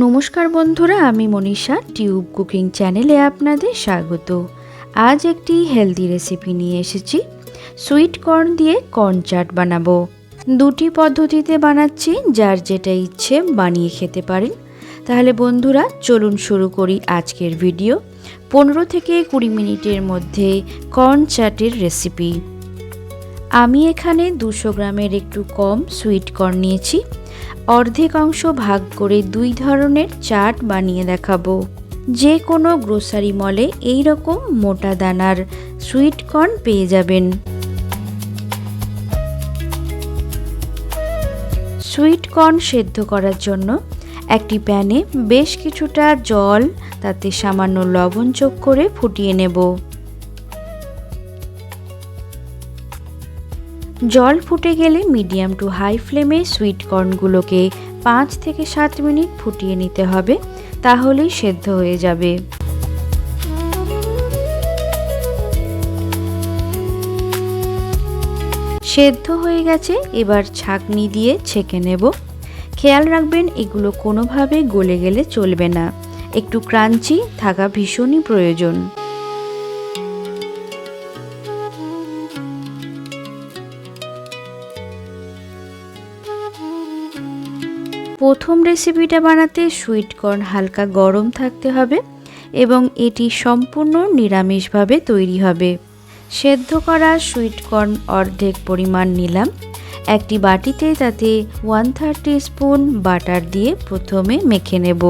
নমস্কার বন্ধুরা, আমি মনীষা টিউব কুকিং চ্যানেলে আপনাদের স্বাগত। আজ একটি হেলদি রেসিপি নিয়ে এসেছি। সুইট কর্ন দিয়ে কর্ন চাট বানাবো। দুটি পদ্ধতিতে বানাচ্ছি, যার যেটা ইচ্ছে বানিয়ে খেতে পারেন। তাহলে বন্ধুরা চলুন শুরু করি আজকের ভিডিও। 15 থেকে 20 মিনিটের মধ্যে কর্ন চাটের রেসিপি। আমি এখানে 200 গ্রামের একটু কম সুইট কর্ন নিয়েছি। অর্ধেক অংশ ভাগ করে 2 ধরনের চাট বানিয়ে দেখাবো। যে কোনো গ্রোসারি মলে এই রকম মোটা দানার সুইট কর্ন পেয়ে যাবেন। সুইট কর্ন সেদ্ধ করার জন্য একটি প্যানে বেশ কিছুটা জল, তাতে সামান্য লবণ যোগ করে ফুটিয়ে নেব। জল ফুটে গেলে মিডিয়াম টু হাই ফ্লেমে সুইট কর্নগুলোকে 5 থেকে 7 মিনিট ফুটিয়ে নিতে হবে, তাহলেই সেদ্ধ হয়ে যাবে। সেদ্ধ হয়ে গেছে, এবার ছাঁকনি দিয়ে ছেঁকে নেব। খেয়াল রাখবেন এগুলো কোনোভাবে গলে গেলে চলবে না, একটু ক্রাঞ্চি থাকা ভীষণই প্রয়োজন। প্রথম রেসিপিটা বানাতে সুইট কর্ন হালকা গরম থাকতে হবে এবং এটি সম্পূর্ণ নিরামিষভাবে তৈরি হবে। সেদ্ধ করা সুইট কর্ন অর্ধেক পরিমাণ নিলাম। একটি বাটিতে তাতে 1/3 স্পুন বাটার দিয়ে প্রথমে মেখে নেব।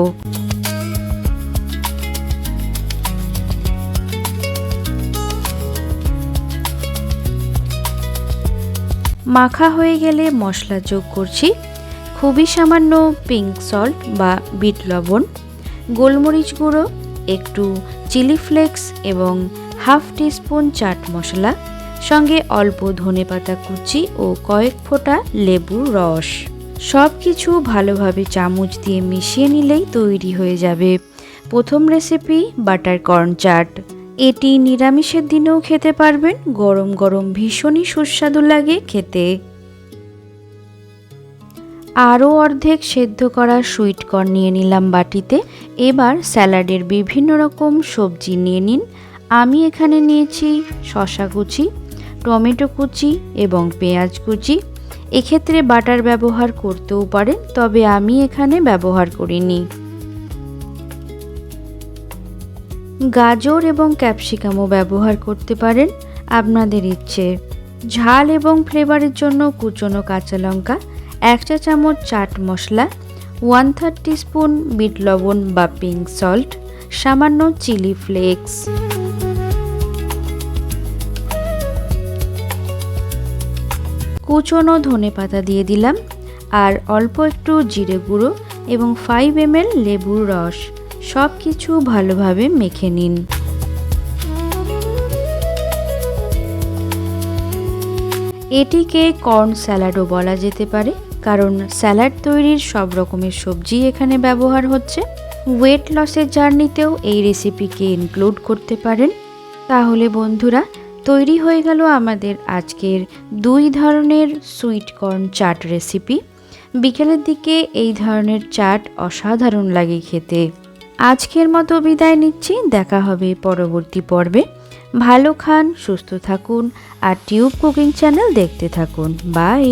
মাখা হয়ে গেলে মশলা যোগ করছি। খুবই সামান্য পিঙ্ক সল্ট বা বিট লবণ, গোলমরিচ গুঁড়ো, একটু চিলি ফ্লেক্স এবং 1/2 টিস্পুন চাট মশলা, সঙ্গে অল্প ধনেপাতা কুচি ও কয়েক ফোঁটা লেবুর রস। সব কিছু ভালোভাবে চামচ দিয়ে মিশিয়ে নিলেই তৈরি হয়ে যাবে প্রথম রেসিপি বাটার কর্ন চাট। এটি নিরামিষের দিনেও খেতে পারবেন, গরম গরম ভীষণই সুস্বাদু লাগে খেতে। আরও অর্ধেক সেদ্ধ করা সুইট কর্ন নিয়ে নিলাম বাটিতে। এবার স্যালাডের বিভিন্ন রকম সবজি নিয়ে নিন। আমি এখানে নিয়েছি শসা কুচি, টমেটো কুচি এবং পেঁয়াজ কুচি। এক্ষেত্রে বাটার ব্যবহার করতেও পারেন, তবে আমি এখানে ব্যবহার করিনি। গাজর এবং ক্যাপসিকামও ব্যবহার করতে পারেন, আপনাদের ইচ্ছে। ঝাল এবং ফ্লেভারের জন্য কুচনো কাঁচা লঙ্কা, 1 চা চামচ চাট মশলা, 1/3 টিস্পুন বিট লবণ বা পিঙ্ক সল্ট, সামান্য চিলি ফ্লেক্স। কুচনো ধনেপাতা দিয়ে দিলাম, আর অল্প একটু জিরে গুঁড়ো এবং 5 ml লেবুর রস। সব কিছু ভালোভাবে মেখে নিন। এটিকে কর্ন স্যালাডও বলা যেতে পারে, কারণ স্যালাড তৈরির সব রকমের সবজি এখানে ব্যবহার হচ্ছে। ওয়েট লসের জার্নিতেও এই রেসিপিকে ইনক্লুড করতে পারেন। তাহলে বন্ধুরা তৈরি হয়ে গেল আমাদের আজকের 2 ধরনের সুইট কর্ন চাট রেসিপি। বিকেলের দিকে এই ধরনের চাট অসাধারণ লাগে খেতে। আজকের মতো বিদায় নিচ্ছি, দেখা হবে পরবর্তী পর্বে। ভালো খান, সুস্থ থাকুন আর টিউব কুকিং চ্যানেল দেখতে থাকুন। বাই।